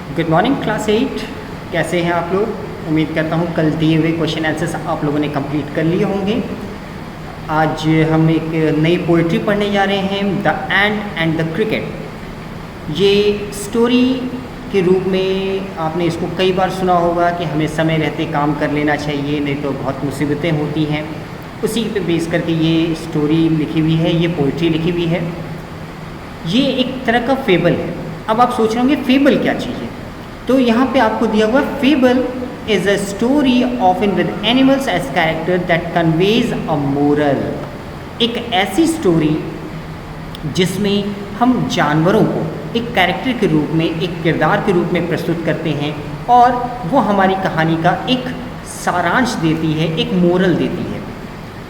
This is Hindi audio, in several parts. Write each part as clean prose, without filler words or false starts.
Good morning class 8। कैसे हैं आप लोग। उम्मीद करता हूँ कल दिए हुए क्वेश्चन आंसर्स आप लोगों ने कंप्लीट कर लिए होंगे। आज हम एक नई पोइट्री पढ़ने जा रहे हैं, the ant and the cricket. ये स्टोरी के रूप में आपने इसको कई बार सुना होगा कि हमें समय रहते काम कर लेना चाहिए, नहीं तो बहुत मुसीबतें होती हैं। उसी पे बेस करके ये स्टोरी लिखी हुई है, ये पोइट्री लिखी हुई है। ये एक तरह का फेबल है। अब आप सोच रहे होंगे फेबल क्या चीज़ है, तो यहाँ पे आपको दिया हुआ fable is a story often with animals as character that conveys a moral. एक ऐसी स्टोरी जिसमें हम जानवरों को एक कैरेक्टर के रूप में, एक किरदार के रूप में प्रस्तुत करते हैं और वो हमारी कहानी का एक सारांश देती है, एक मोरल देती है।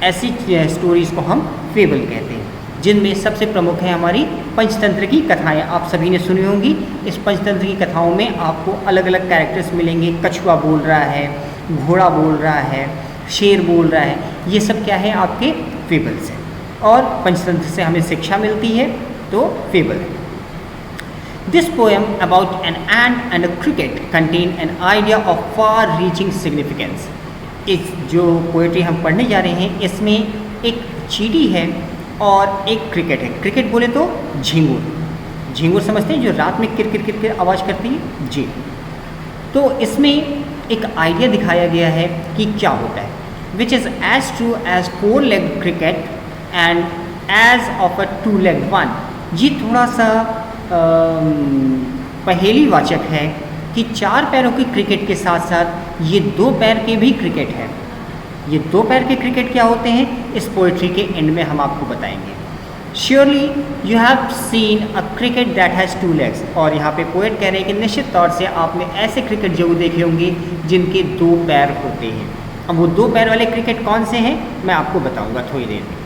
ऐसी स्टोरीज़ को हम फेबल कहते हैं, जिनमें सबसे प्रमुख है हमारी पंचतंत्र की कथाएं। आप सभी ने सुनी होंगी। इस पंचतंत्र की कथाओं में आपको अलग अलग कैरेक्टर्स मिलेंगे। कछुआ बोल रहा है, घोड़ा बोल रहा है, शेर बोल रहा है। ये सब क्या है, आपके फेबल्स हैं। और पंचतंत्र से हमें शिक्षा मिलती है, तो फेबल है। This poem about an ant and a cricket contain an idea of far reaching significance. इस जो पोएट्री हम पढ़ने जा रहे हैं, इसमें एक चींटी है और एक क्रिकेट है। क्रिकेट बोले तो झींगुर। झींगुर समझते हैं, जो रात में किर किर किर किर आवाज़ करती है जी। तो इसमें एक आइडिया दिखाया गया है कि क्या होता है, which is as true as 4 leg cricket and as of a 2 leg one. ये थोड़ा सा पहेलीवाचक है कि 4 पैरों की क्रिकेट के साथ साथ ये 2 पैर के भी क्रिकेट है। ये 2 पैर के क्रिकेट क्या होते हैं, इस पोइट्री के एंड में हम आपको बताएंगे। Surely you have seen a cricket that has 2 legs. और यहाँ पे पोएट कह रहे हैं कि निश्चित तौर से आपने ऐसे क्रिकेट जरूर देखे होंगे जिनके 2 पैर होते हैं। अब वो 2 पैर वाले क्रिकेट कौन से हैं, मैं आपको बताऊँगा थोड़ी देर में।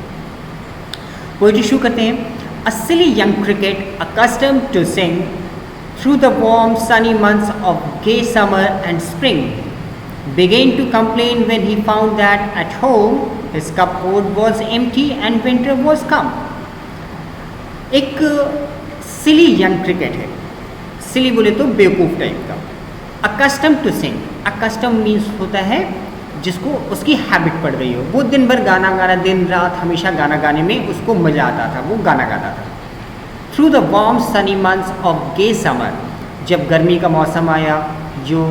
पोइट्री शुरू करते हैं। A silly young cricket accustomed to sing through the warm sunny months of gay summer and spring began to complain when he found that at home his cupboard was empty and winter was come. एक सिली यंग क्रिकेट है। सिली बोले तो बेवकूफ़ टाइप का। accustomed to sing, accustomed means होता है जिसको उसकी हैबिट पड़ गई हो। वो दिन भर गाना गाना, दिन रात हमेशा गाना गाने में उसको मज़ा आता था, वो गाना गाता था। Through the warm sunny months of gay summer, जब गर्मी का मौसम आया, जो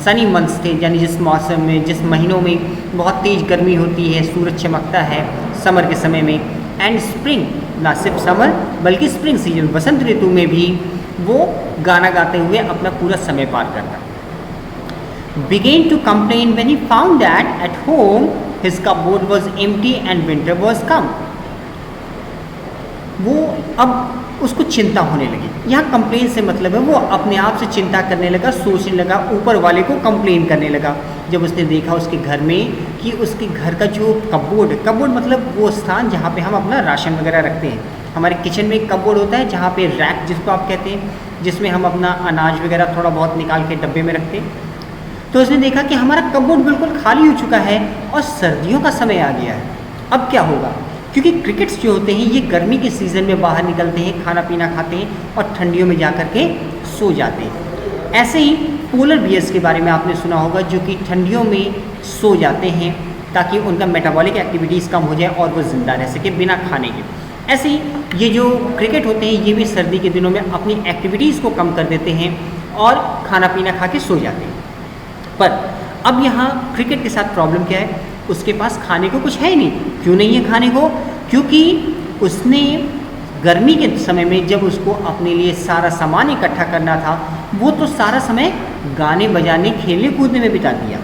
सनी मंथ्स थे, यानी जिस मौसम में, जिस महीनों में बहुत तेज़ गर्मी होती है, सूरज चमकता है समर के समय में। एंड स्प्रिंग, ना सिर्फ समर बल्कि स्प्रिंग सीजन, वसंत ऋतु में भी वो गाना गाते हुए अपना पूरा समय पार करता। began to complain when he found that at home his cupboard was empty and winter was come. वो अब उसको चिंता होने लगी। यहाँ कंप्लेन से मतलब है वो अपने आप से चिंता करने लगा, सोचने लगा, ऊपर वाले को कंप्लेन करने लगा। जब उसने देखा उसके घर में कि उसके घर का जो कपबोर्ड, कपबोर्ड मतलब वो स्थान जहाँ पे हम अपना राशन वगैरह रखते हैं। हमारे किचन में एक कपबोर्ड होता है जहाँ पे रैक जिसको आप कहते हैं, जिसमें हम अपना अनाज वगैरह थोड़ा बहुत निकाल के डब्बे में रखते हैं। तो उसने देखा कि हमारा कपबोर्ड बिल्कुल खाली हो चुका है और सर्दियों का समय आ गया है। अब क्या होगा, क्योंकि क्रिकेट्स जो होते हैं ये गर्मी के सीज़न में बाहर निकलते हैं, खाना पीना खाते हैं और ठंडियों में जा कर के सो जाते हैं। ऐसे ही पोलर बियर्स के बारे में आपने सुना होगा, जो कि ठंडियों में सो जाते हैं ताकि उनका मेटाबॉलिक एक्टिविटीज़ कम हो जाए और वो ज़िंदा रह सके बिना खाने के। ऐसे ही ये जो क्रिकेट होते हैं ये भी सर्दी के दिनों में अपनी एक्टिविटीज़ को कम कर देते हैं और खाना पीना खा के सो जाते हैं। पर अब यहाँ क्रिकेट के साथ प्रॉब्लम क्या है, उसके पास खाने को कुछ है ही नहीं। क्यों नहीं है खाने को, क्योंकि उसने गर्मी के समय में जब उसको अपने लिए सारा सामान इकट्ठा करना था, वो तो सारा समय गाने बजाने, खेलने कूदने में बिता दिया।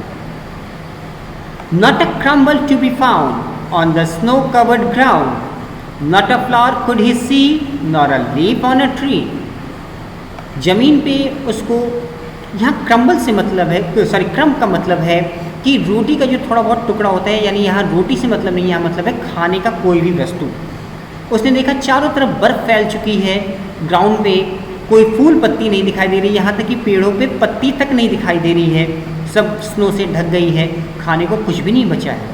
Not a crumble to be found on the snow covered ground, not a flower could he see nor a leaf on a tree. जमीन पे उसको, यहाँ क्रम्बल से मतलब है, सॉरी क्रम्ब का मतलब है कि रोटी का जो थोड़ा बहुत टुकड़ा होता है, यानी यहाँ रोटी से मतलब नहीं, यहाँ मतलब है खाने का कोई भी वस्तु। उसने देखा चारों तरफ बर्फ़ फैल चुकी है, ग्राउंड पे कोई फूल पत्ती नहीं दिखाई दे रही, यहाँ तक कि पेड़ों पे पत्ती तक नहीं दिखाई दे रही है, सब स्नो से ढक गई है, खाने को कुछ भी नहीं बचा है।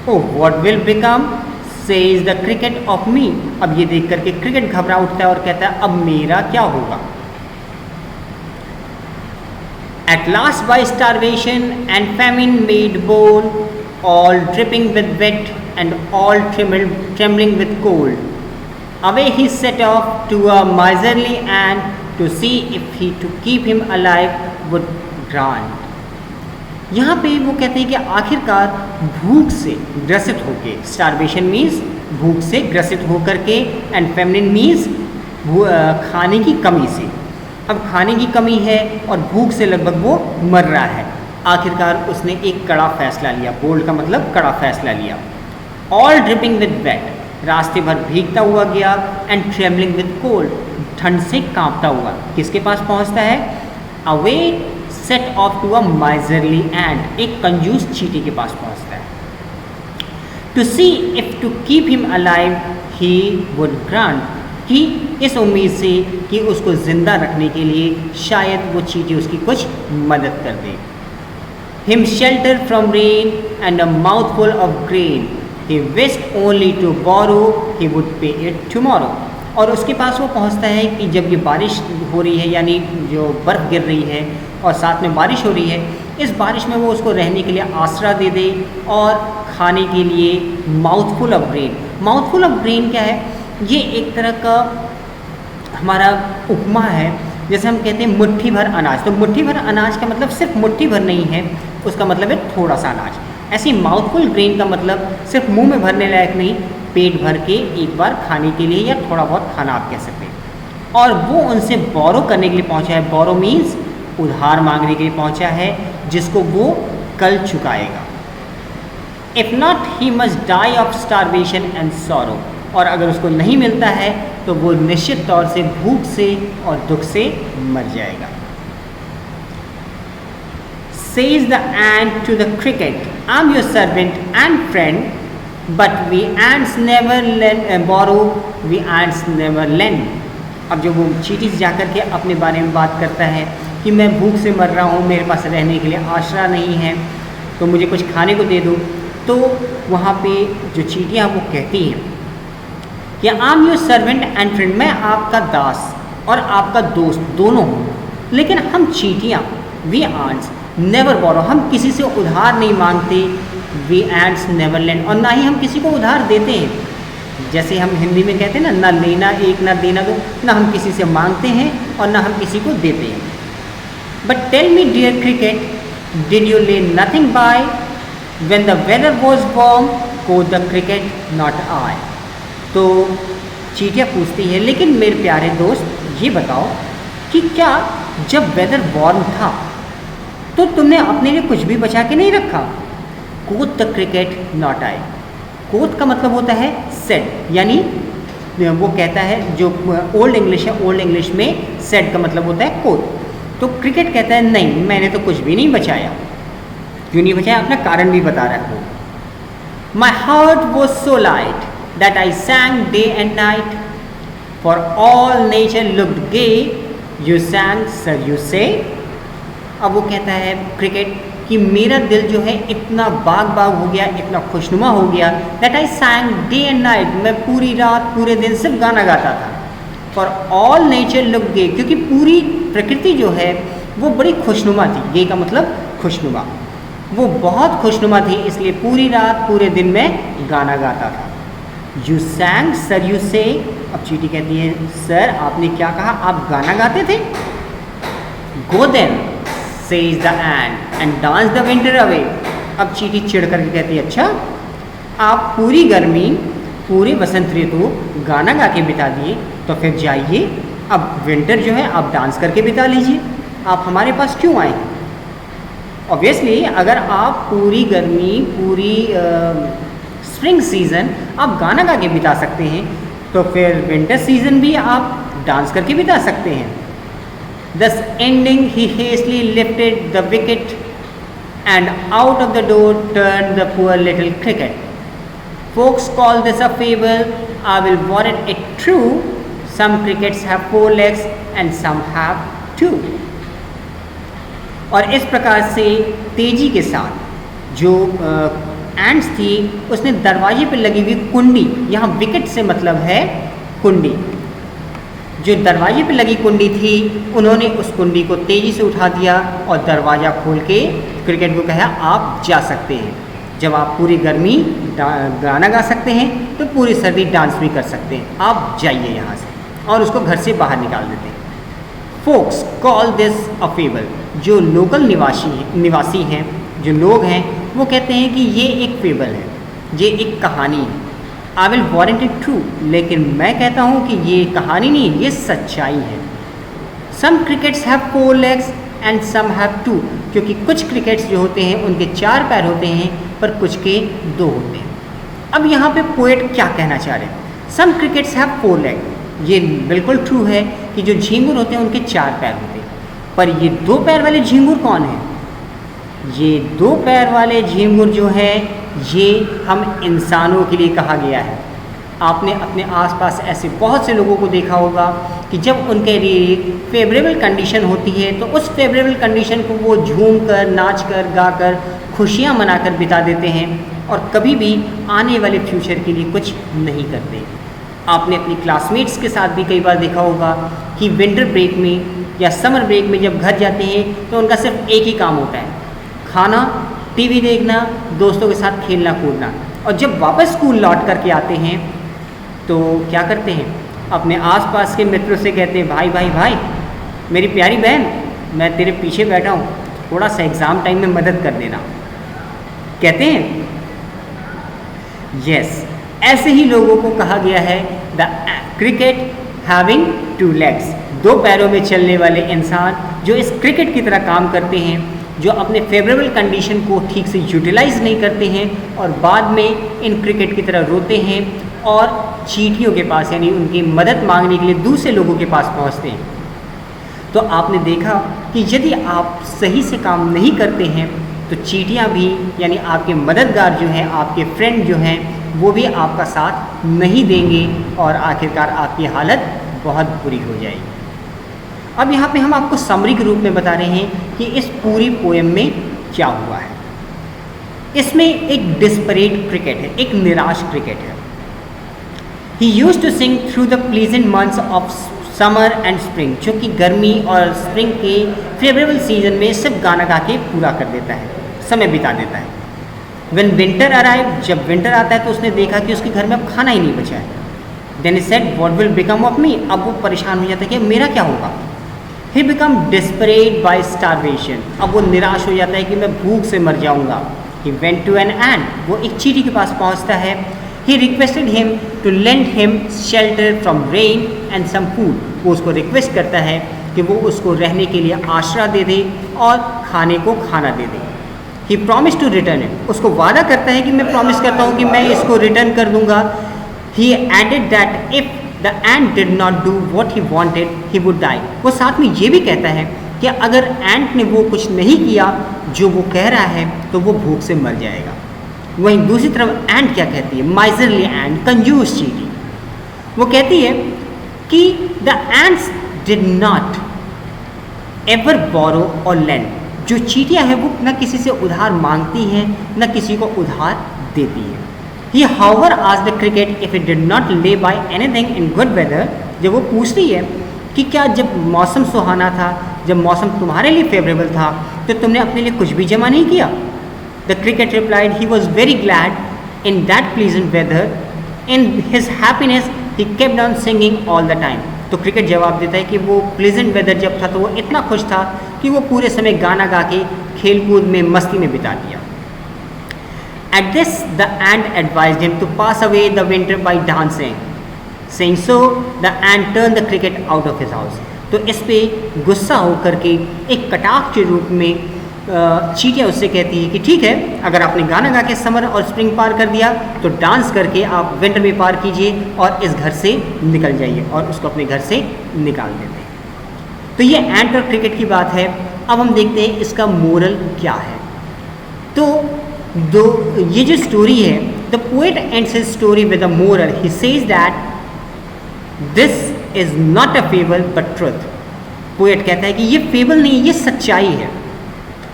Oh what will become says the cricket of me. अब ये देख करके क्रिकेट घबरा उठता है और कहता है अब मेरा क्या होगा। At last by starvation and famine made bold, all dripping with wet and all trembling with cold, away he set off to a miserly ant to see if he to keep him alive would grant. यहाँ पे वो कहते हैं कि आखिरकार भूख से ग्रसित होके, स्टारवेशन मीन्स भूख से ग्रसित होकर के, एंड फेमिनिन मीन्स खाने की कमी से। अब खाने की कमी है और भूख से लगभग वो मर रहा है। आखिरकार उसने एक कड़ा फैसला लिया, बोल्ड का मतलब कड़ा फैसला लिया। ऑल ड्रिपिंग विद वेट, रास्ते भर भीगता हुआ गया, एंड ट्रेमलिंग विद कोल्ड, ठंड से कांपता हुआ किसके पास पहुंचता है? Away set off to a miserly end, एक कंजूस चींटी के पास पहुंचता है। To see if to keep him alive he would grant, कि इस उम्मीद से कि उसको ज़िंदा रखने के लिए शायद वो चींटी उसकी कुछ मदद कर दे। Him shelter from rain and a mouthful of grain, he wished only to borrow, he would pay it tomorrow. और उसके पास वो पहुंचता है कि जब ये बारिश हो रही है, यानी जो बर्फ़ गिर रही है और साथ में बारिश हो रही है, इस बारिश में वो उसको रहने के लिए आसरा दे दे और खाने के लिए mouthful of grain. Mouthful of grain क्या है? ये एक तरह का हमारा उपमा है, जैसे हम कहते हैं मुट्ठी भर अनाज। तो मुट्ठी भर अनाज का मतलब सिर्फ मुट्ठी भर नहीं है, उसका मतलब है थोड़ा सा अनाज। ऐसे माउथफुल ग्रेन का मतलब सिर्फ मुंह में भरने लायक नहीं, पेट भर के एक बार खाने के लिए या थोड़ा बहुत खाना आप कह सकते हैं। और वो उनसे बोरो करने के लिए पहुंचा है। बोरो मीन्स उधार मांगने के लिए पहुंचा है, जिसको वो कल चुकाएगा। If not he must die of starvation and sorrow, और अगर उसको नहीं मिलता है तो वो निश्चित तौर से भूख से और दुख से मर जाएगा। Says the ant to the cricket, I'm your servant and friend, but we ants never borrow, we ants never lend. अब जो वो चींटी से जाकर के अपने बारे में बात करता है कि मैं भूख से मर रहा हूँ, मेरे पास रहने के लिए आसरा नहीं है, तो मुझे कुछ खाने को दे दो। तो वहाँ पे जो चींटियाँ वो कहती हैं कि आम योर सर्वेंट एंड फ्रेंड, मैं आपका दास और आपका दोस्त दोनों हूँ, लेकिन हम चींटियाँ, वी आंट्स नेवर बोरो, हम किसी से उधार नहीं मांगते, वी एंड्स नेवर लेंड, और ना ही हम किसी को उधार देते हैं। जैसे हम हिंदी में कहते हैं ना लेना एक ना देना दो, ना हम किसी से मांगते हैं और ना हम किसी को देते हैं। But tell me dear cricket, did you lay nothing by when the weather was warm, quoth the cricket not I. तो चींटियाँ पूछती है, लेकिन मेरे प्यारे दोस्त ये बताओ कि क्या जब वेदर वार्म था तो तुमने अपने लिए कुछ भी बचा के नहीं रखा? Quoth the cricket not I. Quoth का मतलब होता है सेड, यानी वो कहता है, जो ओल्ड इंग्लिश है, ओल्ड इंग्लिश में सेड का मतलब होता है कोट। तो क्रिकेट कहता है नहीं, मैंने तो कुछ भी नहीं बचाया। क्यों नहीं बचाया? अपना कारण भी बता रहा है वो। My heart was so light that I sang day and night, for all nature looked gay, you sang sir you say। अब वो कहता है क्रिकेट कि मेरा दिल जो है इतना बाग बाग हो गया, इतना खुशनुमा हो गया, that I sang day and night, मैं पूरी रात पूरे दिन सिर्फ गाना गाता था। for all nature looked gay, क्योंकि पूरी प्रकृति जो है वो बड़ी खुशनुमा थी। गे का मतलब खुशनुमा, वो बहुत खुशनुमा थी, इसलिए पूरी रात पूरे दिन में गाना गाता था। You sang sir you say, अब चींटी कहती है सर आपने क्या कहा, आप गाना गाते थे? Go then says the ant and dance the winter away। अब चींटी चिढ़ करके कहती है अच्छा, आप पूरी गर्मी पूरे बसंत ऋतु गाना गा के बिता दिए, तो फिर जाइए अब विंटर जो है आप डांस करके बिता लीजिए, आप हमारे पास क्यों आए? ऑब्वियसली अगर आप पूरी गर्मी पूरी स्प्रिंग सीज़न आप गाना गा के बिता सकते हैं, तो फिर विंटर सीज़न भी आप डांस करके बिता सकते हैं। Thus ending he hastily lifted the wicket and out of the door turned the poor little cricket। Folks call this a fable, I will warrant it true, some crickets have 4 legs and some have 2। और इस प्रकार से तेजी के साथ जो एंड्स थी, उसने दरवाजे पर लगी हुई कुंडी, यहाँ विकेट से मतलब है कुंडी, जो दरवाजे पे लगी कुंडी थी उन्होंने उस कुंडी को तेज़ी से उठा दिया और दरवाज़ा खोल के क्रिकेट को कहा आप जा सकते हैं। जब आप पूरी गर्मी गाना गा सकते हैं तो पूरी सर्दी डांस भी कर सकते हैं, आप जाइए यहाँ से, और उसको घर से बाहर निकाल देते हैं। Folks call this a fable. जो लोकल निवासी हैं, जो लोग हैं, वो कहते हैं कि ये एक फेबल है, ये एक कहानी है। I will warrant it true, लेकिन मैं कहता हूँ कि ये कहानी नहीं, ये सच्चाई है। Some crickets have 4 legs and some have 2, क्योंकि कुछ क्रिकेट्स जो होते हैं उनके 4 पैर होते हैं पर कुछ के 2 होते हैं। अब यहाँ पे पोएट क्या कहना चाह रहे हैं? सम क्रिकेट्स हैव 4 legs, ये बिल्कुल ट्रू है कि जो झींगुर होते हैं उनके 4 पैर होते हैं, पर ये 2 पैर वाले झींगुर कौन है? ये 2 पैर वाले झींगुर जो है ये हम इंसानों के लिए कहा गया है। आपने अपने आसपास ऐसे बहुत से लोगों को देखा होगा कि जब उनके लिए फेवरेबल कंडीशन होती है तो उस फेवरेबल कंडीशन को वो झूम कर, नाच कर, गा कर, खुशियाँ मनाकर बिता देते हैं और कभी भी आने वाले फ्यूचर के लिए कुछ नहीं करते। आपने अपनी क्लासमेट्स के साथ भी कई बार देखा होगा कि विंटर ब्रेक में या समर ब्रेक में जब घर जाते हैं तो उनका सिर्फ एक ही काम होता है, खाना, टीवी देखना, दोस्तों के साथ खेलना कूदना। और जब वापस स्कूल लौट करके आते हैं तो क्या करते हैं? अपने आसपास के मित्रों से कहते हैं, भाई भाई भाई, मेरी प्यारी बहन, मैं तेरे पीछे बैठा हूँ, थोड़ा सा एग्ज़ाम टाइम में मदद कर देना। कहते हैं यस, ऐसे ही लोगों को कहा गया है द क्रिकेट हैविंग 2 legs, 2 पैरों में चलने वाले इंसान जो इस क्रिकेट की तरह काम करते हैं, जो अपने फेवरेबल कंडीशन को ठीक से यूटिलाइज नहीं करते हैं और बाद में इन क्रिकेट की तरह रोते हैं और चींटियों के पास यानी उनकी मदद मांगने के लिए दूसरे लोगों के पास पहुंचते हैं। तो आपने देखा कि यदि आप सही से काम नहीं करते हैं तो चींटियां भी यानी आपके मददगार जो हैं, आपके फ्रेंड जो हैं, वो भी आपका साथ नहीं देंगे और आखिरकार आपकी हालत बहुत बुरी हो जाएगी। अब यहाँ पे हम आपको समरी के रूप में बता रहे हैं कि इस पूरी पोएम में क्या हुआ है। इसमें एक डिस्परेट क्रिकेट है, एक निराश क्रिकेट है। He used to sing through the pleasant months of summer and spring, जो कि गर्मी और स्प्रिंग के फेवरेबल सीजन में सिर्फ गाना गा के पूरा कर देता है, समय बिता देता है। When winter arrived, जब विंटर आता है तो उसने देखा कि उसके घर में अब खाना ही नहीं बचा है। Then he said, what will become of me? अब वो परेशान हो जाता है कि मेरा क्या होगा। He become desperate by starvation, अब वो निराश हो जाता है कि मैं भूख से मर जाऊंगा। He went to an ant, वो एक चींटी के पास पहुंचता है। He requested him to lend him shelter from rain and some food, वो उसको रिक्वेस्ट करता है कि वो उसको रहने के लिए आश्रय दे दे और खाने को खाना दे दे। He promised to return it, उसको वादा करता है कि मैं प्रॉमिस करता हूँ कि मैं इसको रिटर्न कर दूंगा। He added that if the ant did not do what he wanted, he would die, वो साथ में ये भी कहता है कि अगर एंट ने वो कुछ नहीं किया जो वो कह रहा है तो वो भूख से मर जाएगा। वहीं दूसरी तरफ एंट क्या कहती है? माइजरली एंट, कंजूस चींटी, वो कहती है कि the ants did not ever borrow or lend, जो चींटियां हैं वो न किसी से उधार मांगती हैं न किसी को उधार देती हैं। ही हाउवर आज the cricket if it did not lay by anything in good weather, जब वो पूछती है कि क्या जब मौसम सुहाना था, जब मौसम तुम्हारे लिए फेवरेबल था तो तुमने अपने लिए कुछ भी जमा नहीं किया। The cricket replied he was very glad in that pleasant weather, in his happiness he kept on singing all the time. तो क्रिकेट जवाब देता है कि वो प्लीजेंट वेदर जब था तो वो इतना खुश था कि वो पूरे समय गाना गा के खेलकूद में मस्ती में बिता दिया। At this the ant advised him to pass away the winter by dancing, saying so the ant turned the cricket out of his house। तो इस पे गुस्सा होकर के एक कटाक्ष के रूप में चींटियाँ उससे कहती है कि ठीक है, अगर आपने गाना गा के समर और स्प्रिंग पार कर दिया तो डांस करके आप विंटर में पार कीजिए और इस घर से निकल जाइए, और उसको अपने घर से निकाल देते हैं। तो ये एंट और क्रिकेट की बात है। अब हम देखते हैं इसका मोरल क्या है। तो ये जो स्टोरी है, the poet ends his story with a moral. He says that this is not a fable but truth. Poet कहता है कि ये फेबल नहीं, ये सच्चाई है।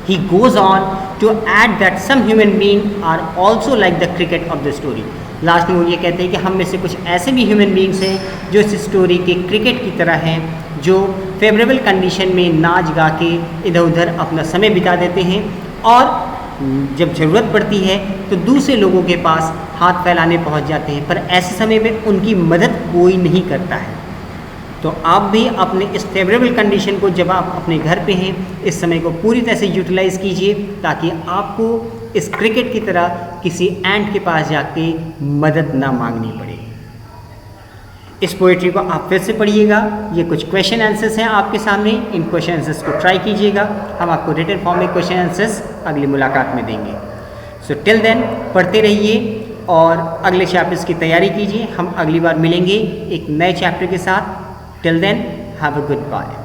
He goes on to add that some human beings are also like the cricket of the story। Last में वो ये कहते हैं कि हम में से कुछ ऐसे भी ह्यूमन बींग्स हैं जो इस स्टोरी के क्रिकेट की तरह हैं, जो फेवरेबल कंडीशन में नाच गा के इधर उधर अपना समय बिता देते हैं और जब ज़रूरत पड़ती है तो दूसरे लोगों के पास हाथ फैलाने पहुंच जाते हैं, पर ऐसे समय में उनकी मदद कोई नहीं करता है। तो आप भी अपने इस फेवरेबल कंडीशन को, जब आप अपने घर पे हैं, इस समय को पूरी तरह से यूटिलाइज़ कीजिए ताकि आपको इस क्रिकेट की तरह किसी एंट के पास जाके मदद ना मांगनी पड़े। इस पोएट्री को आप फिर से पढ़िएगा। ये कुछ क्वेश्चन आंसर्स हैं आपके सामने, इन क्वेश्चन आंसर्स को ट्राई कीजिएगा। हम आपको रिटन फॉर्म में क्वेश्चन आंसर्स अगली मुलाकात में देंगे। सो टिल देन पढ़ते रहिए और अगले चैप्टर्स की तैयारी कीजिए। हम अगली बार मिलेंगे एक नए चैप्टर के साथ। Till then have a good bye.